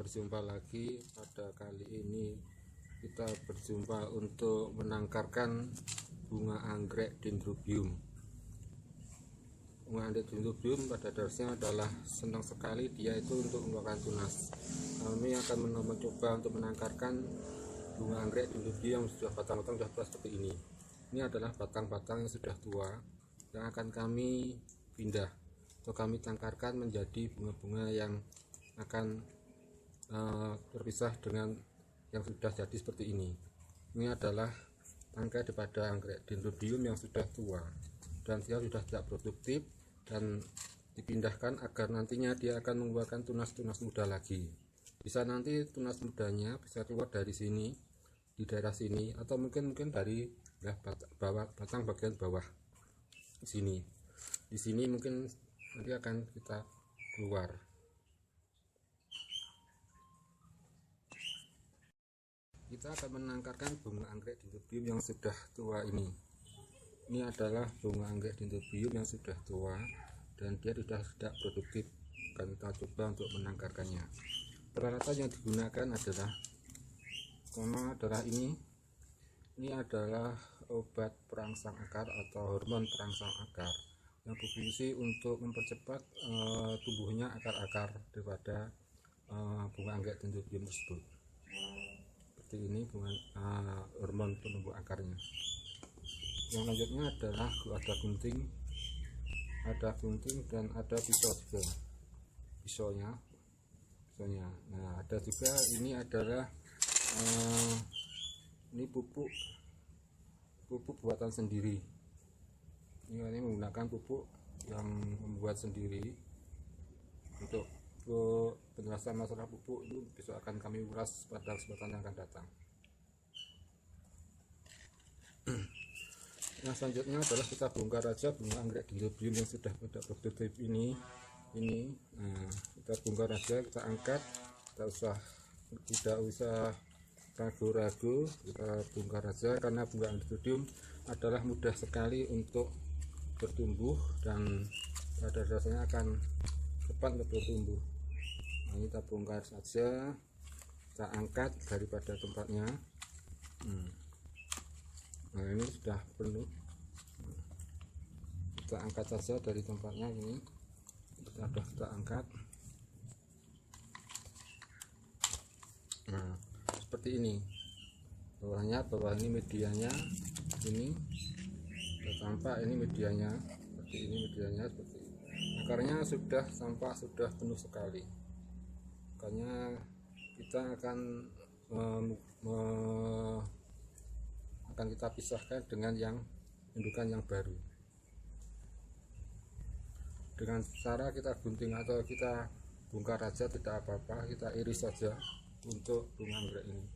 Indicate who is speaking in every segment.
Speaker 1: berjumpa lagi. Pada kali ini kita berjumpa untuk menangkarkan bunga anggrek Dendrobium. Bunga anggrek Dendrobium pada dasarnya adalah senang sekali dia itu untuk mengeluarkan tunas. Kami akan mencoba untuk menangkarkan bunga anggrek Dendrobium yang sudah batang-batang sudah tua seperti ini. Ini adalah batang-batang yang sudah tua yang akan kami pindah atau kami tangkarkan menjadi bunga-bunga yang akan terpisah dengan yang sudah jadi seperti ini. Ini adalah tangkai daripada anggrek Dendrobium yang sudah tua dan dia sudah tidak produktif dan dipindahkan agar nantinya dia akan mengeluarkan tunas-tunas muda lagi. Bisa nanti tunas mudanya bisa keluar dari sini, di daerah sini, atau mungkin dari batang bagian bawah sini. Di sini mungkin nanti akan kita keluar. Kita akan menangkarkan bunga anggrek Dendrobium yang sudah tua ini. Ini adalah bunga anggrek Dendrobium yang sudah tua dan dia sudah tidak produktif. Akan kita coba untuk menangkarkannya. Peralatan yang digunakan adalah ini adalah obat perangsang akar atau hormon perangsang akar yang berfungsi untuk mempercepat tumbuhnya akar-akar daripada bunga anggrek Dendrobium tersebut. Seperti ini hormon penumbuh akarnya. Yang selanjutnya adalah ada gunting dan ada pisau juga. Pisaunya. Nah, ada juga ini adalah ini pupuk buatan sendiri. Ini menggunakan pupuk yang membuat sendiri. Untuk penjelasan masalah pupuk itu besok akan kami ulas pada kesempatan yang akan datang. Yang selanjutnya adalah kita bongkar aja bunga anggrek Dendrobium yang sudah tidak produktif ini. Nah, kita bongkar aja, kita angkat, tidak usah ragu-ragu, kita bongkar aja karena bunga anggrek Dendrobium adalah mudah sekali untuk bertumbuh dan pada dasarnya akan cepat untuk bertumbuh. Nah, kita bongkar saja, kita angkat daripada tempatnya. Nah, ini sudah penuh. Kita angkat saja dari tempatnya ini. Kita angkat. Nah, seperti ini. Bawah ini medianya. Ini sudah tampak, ini medianya. Seperti ini medianya, seperti ini. Akarnya sudah penuh sekali. Makanya kita akan kita pisahkan dengan yang indukan yang baru. Dengan cara kita gunting atau kita bongkar aja tidak apa-apa, kita iris saja untuk bunga anggrek ini.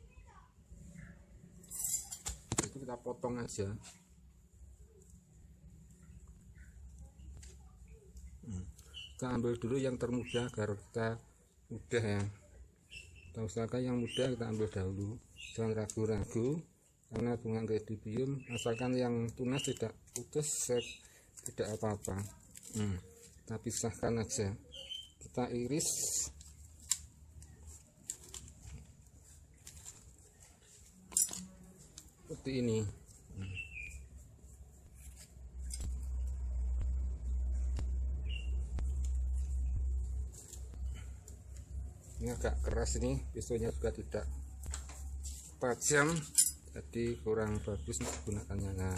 Speaker 1: Itu kita potong aja. Kita ambil dulu yang termuda agar kita mudah ya. Kita usahakan yang muda kita ambil dahulu, jangan ragu-ragu karena bunga anggrek Dendrobium asalkan yang tunas tidak putus tidak apa-apa. Kita pisahkan aja, kita iris seperti ini. Ini agak keras, ini pisaunya juga tidak tajam, jadi kurang bagus menggunakannya. Nah,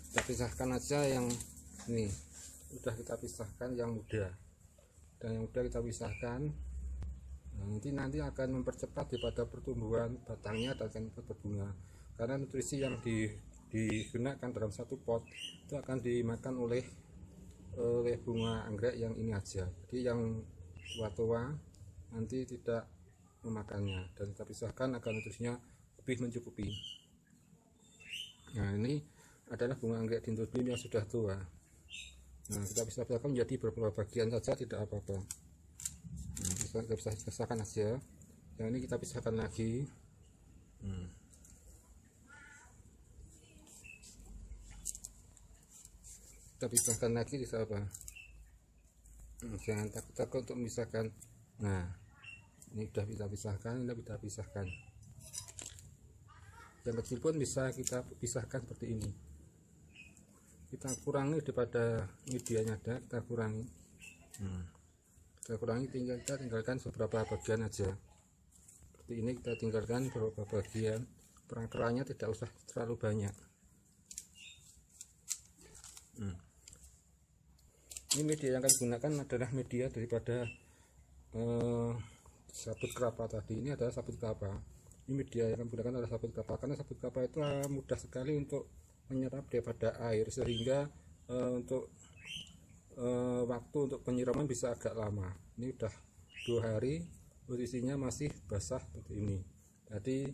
Speaker 1: kita pisahkan aja yang ini, sudah kita pisahkan yang muda, dan yang muda kita pisahkan. Nah, nanti akan mempercepat daripada pertumbuhan batangnya dan akan berbunga, karena nutrisi yang digunakan dalam satu pot itu akan dimakan oleh bunga anggrek yang ini aja. Jadi yang tua-tua nanti tidak memakannya, dan kita pisahkan agar nutrisinya lebih mencukupi. Nah, ini adalah bunga anggrek Dendrobium yang sudah tua. Nah, kita pisahkan menjadi beberapa bagian saja, tidak apa-apa. Nah, kita bisa pisahkan aja. Yang ini kita pisahkan lagi. Kita pisahkan lagi, bisa apa? Jangan takut untuk memisahkan. Nah, Ini sudah kita pisahkan, ini kita pisahkan. Yang kecil pun bisa kita pisahkan seperti ini. Kita kurangi daripada medianya ada, kita kurangi. Kita kurangi, kita tinggalkan beberapa bagian aja. Seperti ini kita tinggalkan beberapa bagian. Perakarannya tidak usah terlalu banyak. Ini media yang akan gunakan adalah media daripada sabut kelapa tadi. Ini adalah sabut kelapa. Ini media yang akan gunakan adalah sabut kelapa, karena sabut kelapa itu mudah sekali untuk menyerap daripada air, sehingga untuk waktu untuk penyiraman bisa agak lama. Ini udah 2 hari, posisinya masih basah seperti ini. Jadi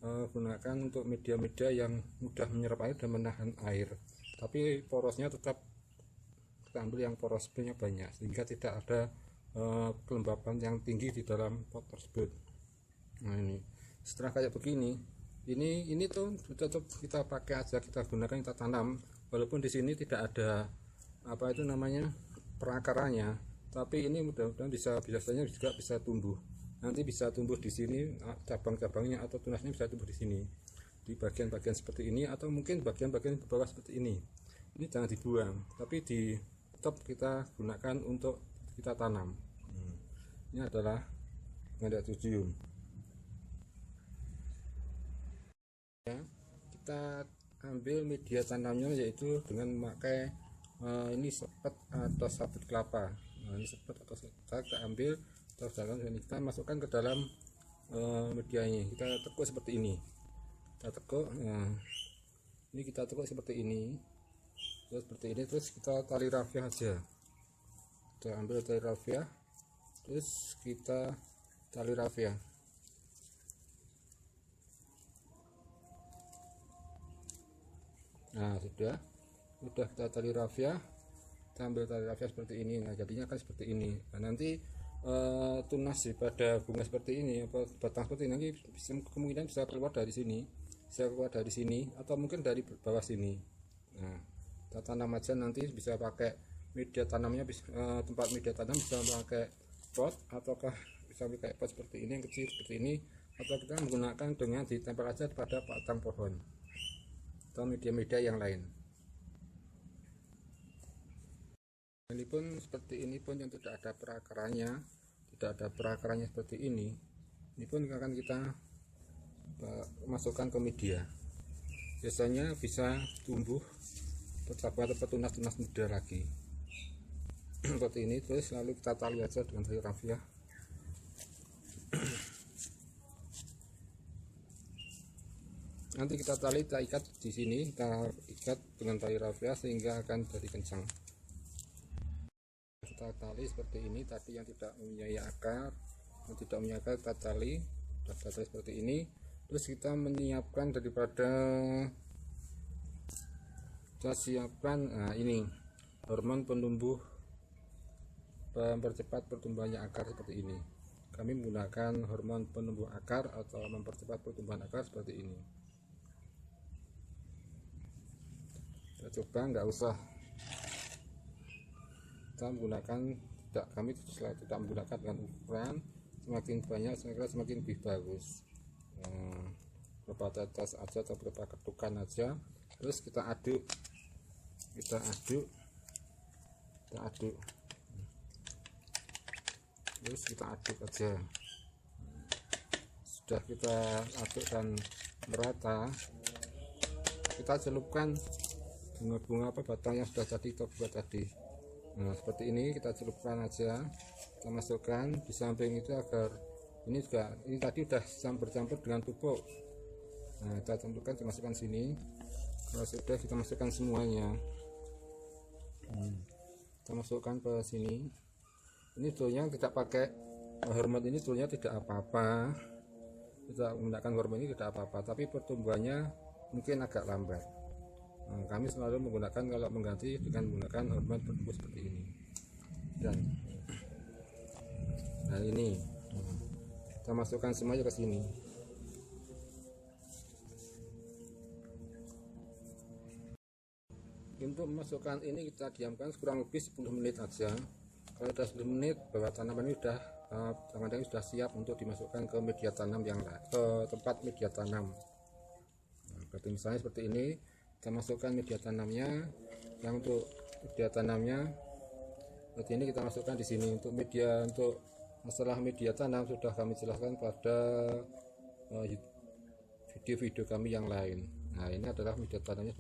Speaker 1: gunakan untuk media-media yang mudah menyerap air dan menahan air, tapi porosnya tetap kita ambil yang porosnya banyak, sehingga tidak ada kelembapan yang tinggi di dalam pot tersebut. Nah, ini setelah kayak begini, ini tuh tetap kita pakai aja, kita gunakan, kita tanam, walaupun di sini tidak ada apa itu namanya perakarannya, tapi ini mudah-mudahan biasanya juga bisa tumbuh. Nanti bisa tumbuh di sini cabang-cabangnya, atau tunasnya bisa tumbuh di sini, di bagian-bagian seperti ini, atau mungkin bagian-bagian di bawah seperti ini. Ini jangan dibuang, tapi tetap kita gunakan untuk kita tanam. Ini adalah Megatherium. Ya, kita ambil media tanamnya yaitu dengan memakai ini sepet atau sabut kelapa. Nah, ini sepet atau kita ambil, kita masukkan ke dalam medianya. Kita tekuk seperti ini. Kita tekuk. Nah, ini kita tekuk seperti ini. Terus seperti ini, terus kita tali rafiah aja. Kita ambil tali rafiah, terus kita tali rafiah. Nah, sudah kita tali rafiah, kita ambil tali rafiah seperti ini. Nah, jadinya kan seperti ini. Nah, nanti tunas daripada bunga seperti ini, apa batang seperti ini, nanti kemungkinan bisa keluar dari sini, atau mungkin dari bawah sini. Nah, kita tanam aja, nanti bisa pakai media tanamnya, tempat media tanam bisa pakai pot, ataukah bisa pakai pot seperti ini yang kecil seperti ini, atau kita menggunakan dengan ditempel aja pada batang pohon atau media-media yang lain. Ini pun seperti ini pun yang tidak ada perakarannya, seperti ini pun akan kita masukkan ke media. Biasanya bisa tumbuh atau tunas-tunas muda lagi seperti ini. Terus lalu kita tali aja dengan tali rafiah. Nanti kita ikat di sini, kita ikat dengan tali rafiah sehingga akan jadi kencang. Kita tali seperti ini tadi, yang tidak mempunyai akar, kita tali seperti ini. Terus kita menyiapkan ini hormon penumbuh, mempercepat pertumbuhannya akar seperti ini. Kami menggunakan hormon penumbuh akar atau mempercepat pertumbuhan akar seperti ini. Kita coba, nggak usah kita menggunakan, kami tidak menggunakan dengan ukuran, semakin banyak semakin lebih bagus. Berapa tetes aja atau berapa ketukan aja, terus kita aduk terus kita aduk aja. Sudah kita aduk dan merata, kita celupkan bunga-bunga batang yang sudah kita buat tadi. Nah, seperti ini kita celupkan aja, kita masukkan di samping itu, agar ini tadi sudah bercampur dengan pupuk. Nah, kita campurkan, kita masukkan sini. Kalau sudah, kita masukkan semuanya. Kita masukkan ke sini. Ini dulunya tidak pakai hormon, ini dulunya tidak apa-apa, kita menggunakan hormon ini tidak apa-apa, tapi pertumbuhannya mungkin agak lambat. Nah, kami selalu menggunakan, kalau mengganti dengan menggunakan hormon penumbuh seperti ini. Dan nah, ini kita masukkan semuanya ke sini. Untuk memasukkan ini kita diamkan kurang lebih 10 menit aja. Kalau sudah 10 menit, bahwa tanaman ini sudah tangga sudah siap untuk dimasukkan ke media tanam ke tempat media tanam. Berarti misalnya seperti ini, kita masukkan media tanamnya. Yang untuk media tanamnya seperti ini, kita masukkan di sini. Untuk masalah media tanam sudah kami jelaskan pada video-video kami yang lain. Nah, ini adalah media tanamnya.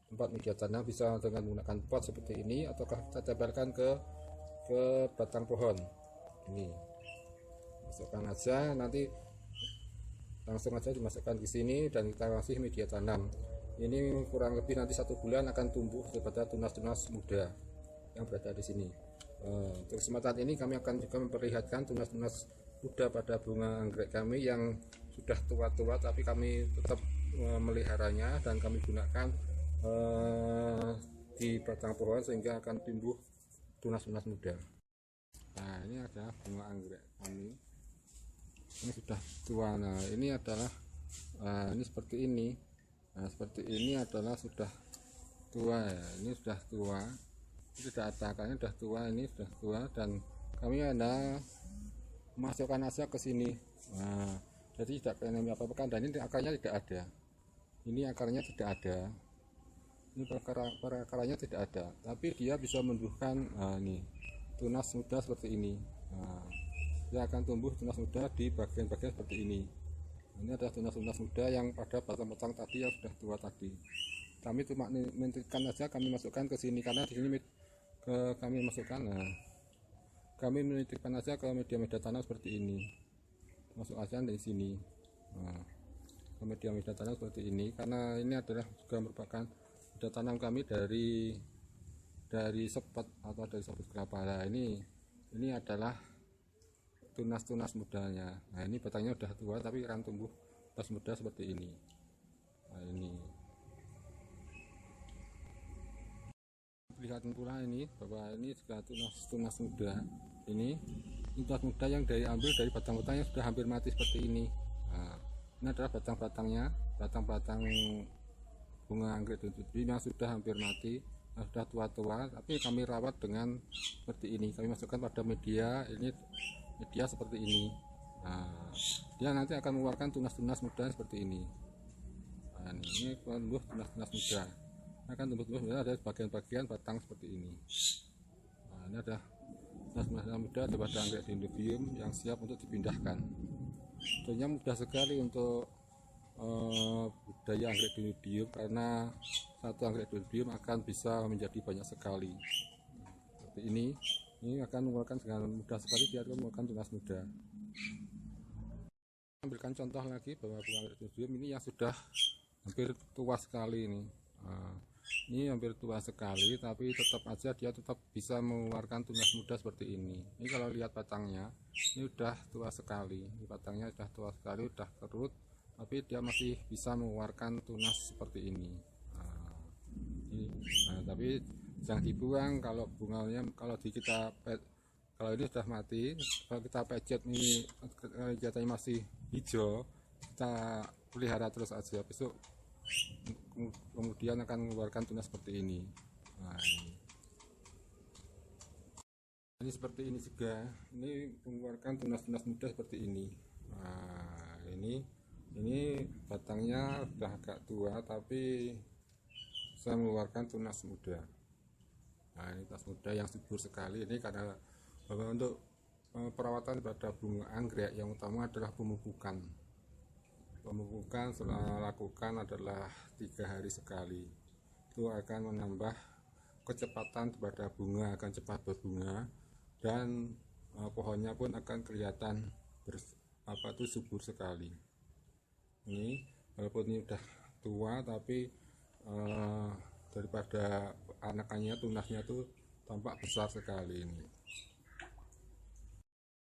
Speaker 1: Tempat media tanam bisa dengan menggunakan pot seperti ini, ataukah kita tempelkan ke batang pohon. Ini masukkan aja, nanti langsung aja dimasukkan di sini dan kita kasih media tanam. Ini kurang lebih nanti 1 bulan akan tumbuh kepada tunas-tunas muda yang berada di sini. Untuk kesempatan ini kami akan juga memperlihatkan tunas-tunas muda pada bunga anggrek kami yang sudah tua-tua, tapi kami tetap meliharanya dan kami gunakan di batang pohon sehingga akan tumbuh tunas-tunas muda. Nah, ini adalah bunga anggrek kami. Ini sudah tua. Nah, ini adalah ini seperti ini. Nah, seperti ini adalah sudah tua ya. Ini sudah tua. Ini sudah akarnya sudah tua, ini sudah tua dan kami ada masukkan aja ke sini. Nah, jadi tidak kena apa-apa dan ini akarnya tidak ada. Ini akarnya tidak ada. Ini akarnya tidak ada, tapi dia bisa menumbuhkan ini tunas muda seperti ini. Nah, dia akan tumbuh tunas muda di bagian-bagian seperti ini. Ini adalah tunas-tunas muda yang pada batang-batang tadi yang sudah tua tadi. Kami cuma menitikan saja, kami masukkan ke sini karena di sini kami masukkan. Nah, kami menitipkan saja ke media-media tanam seperti ini. Masuk aja dari sini. Nah, ke media-media tanam seperti ini karena ini adalah juga merupakan media tanam kami dari sepet atau dari sabut kelapa. Nah, ini adalah tunas-tunas mudanya. Nah, ini batangnya sudah tua tapi akan tumbuh tunas muda seperti ini. Nah, ini lihat pula ini bahwa ini juga tunas muda. Ini tunas muda yang diambil dari batang-batang yang sudah hampir mati seperti ini. Nah, ini adalah batang-batangnya, batang-batang bunga anggrek ini yang sudah hampir mati, yang sudah tua-tua, tapi kami rawat dengan seperti ini. Kami masukkan pada media seperti ini. Nah, dia nanti akan mengeluarkan tunas-tunas muda seperti ini. Nah, ini tumbuh tunas-tunas muda. Akan tumbuh-tumbuh muda ada bagian-bagian batang seperti ini. Nah, ini ada tunas-tunas muda daripada anggrek dendrobium yang siap untuk dipindahkan. Tentunya mudah sekali untuk budaya anggrek dendrobium karena satu anggrek dendrobium akan bisa menjadi banyak sekali. Seperti ini akan mengeluarkan dengan mudah sekali, dia akan mengeluarkan tunas muda. Ambilkan contoh lagi bahwa bunga anggrek dendrobium ini yang sudah hampir tua sekali ini. Ini hampir tua sekali tapi tetap aja dia tetap bisa mengeluarkan tunas muda seperti ini. Ini kalau lihat batangnya, ini udah tua sekali. Ini batangnya sudah tua sekali, udah kerut, tapi dia masih bisa mengeluarkan tunas seperti ini. Tapi jangan dibuang kalau bunganya, kalau ini sudah mati, kalau kita pejet ini jatahnya masih hijau, kita pelihara terus aja, besok kemudian akan mengeluarkan tunas seperti ini. Nah, ini seperti ini juga, ini mengeluarkan tunas-tunas muda seperti ini. Nah, ini batangnya sudah agak tua tapi bisa mengeluarkan tunas muda. Nah, ini tunas muda yang subur sekali. Ini karena bahwa untuk perawatan pada bunga anggrek yang utama adalah pemupukan setelah lakukan adalah 3 hari sekali. Itu akan menambah kecepatan pada bunga, akan cepat berbunga dan pohonnya pun akan kelihatan subur sekali. Ini walaupun ini udah tua tapi daripada anakannya, tunasnya tuh tampak besar sekali.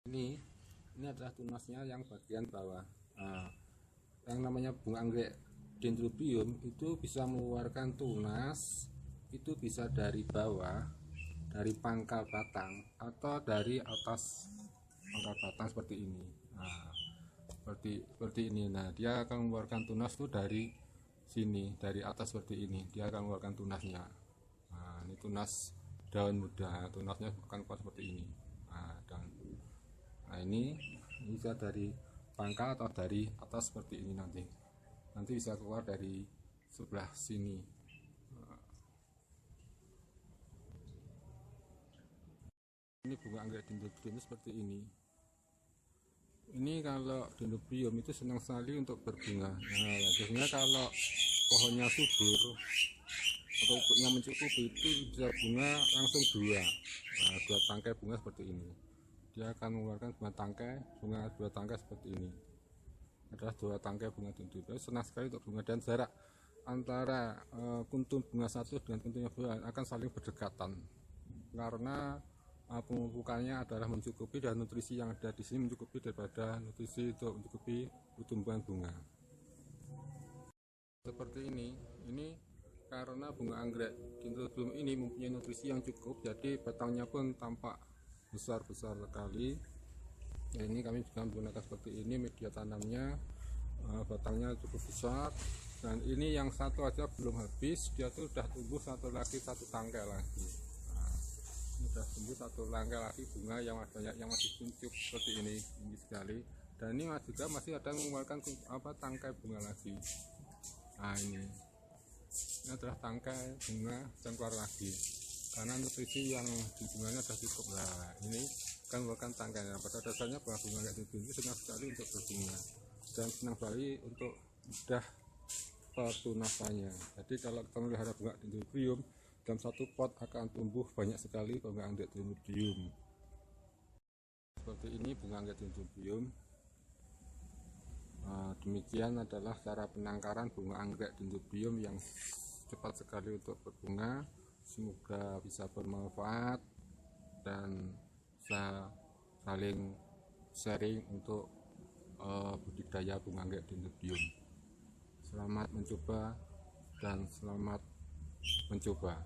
Speaker 1: Ini adalah tunasnya yang bagian bawah. Yang namanya bunga anggrek dendrobium itu bisa mengeluarkan tunas itu bisa dari bawah, dari pangkal batang atau dari atas pangkal batang seperti ini. Nah, seperti ini. Nah, dia akan mengeluarkan tunas itu dari sini, dari atas seperti ini. Dia akan mengeluarkan tunasnya. Nah, ini tunas daun muda, tunasnya akan keluar seperti ini. Nah, Nah, ini bisa dari pangkal atau dari atas seperti ini, nanti bisa keluar dari sebelah sini. Ini bunga anggrek dendrobium seperti ini. Ini kalau dendrobium itu senang sekali untuk berbunga. Nah, biasanya kalau pohonnya subur atau pupuknya mencukupi, itu bisa bunga langsung dua tangkai bunga seperti ini. Dia akan mengeluarkan bunga dua tangkai seperti ini. Adalah dua tangkai bunga dendrobium. Senang sekali untuk bunga, dan jarak antara kuntum bunga satu dengan kuntumnya bunga akan saling berdekatan karena pemupukannya adalah mencukupi, dan nutrisi yang ada di sini mencukupi daripada nutrisi untuk mencukupi pertumbuhan bunga. Seperti ini karena bunga anggrek dendrobium ini mempunyai nutrisi yang cukup, jadi batangnya pun tampak besar-besar sekali. Ya, ini kami juga menggunakan seperti ini media tanamnya, batangnya cukup besar. Dan ini yang satu aja belum habis, dia tuh udah tumbuh satu tangkai lagi. Sudah tumbuh satu tangkai lagi bunga yang masih kuncup seperti ini, tinggi sekali. Dan ini juga masih ada mengeluarkan tangkai bunga lagi. Nah, ini adalah tangkai bunga yang keluar lagi karena nutrisi yang di bunganya sudah cukup. Nah, ini akan mengeluarkan tangkainya. Pada dasarnya bunga anggrek dendrobium ini senang sekali untuk berbunga dan senang sekali untuk mudah pertunasannya. Jadi kalau kita melihara bunga dendrobium, dalam satu pot akan tumbuh banyak sekali bunga anggrek dendrobium. Seperti ini bunga anggrek dendrobium. Demikian adalah cara penangkaran bunga anggrek dendrobium yang cepat sekali untuk berbunga. Semoga bisa bermanfaat dan bisa saling sharing untuk budidaya bunga anggrek dendrobium. Selamat mencoba dan selamat mencoba.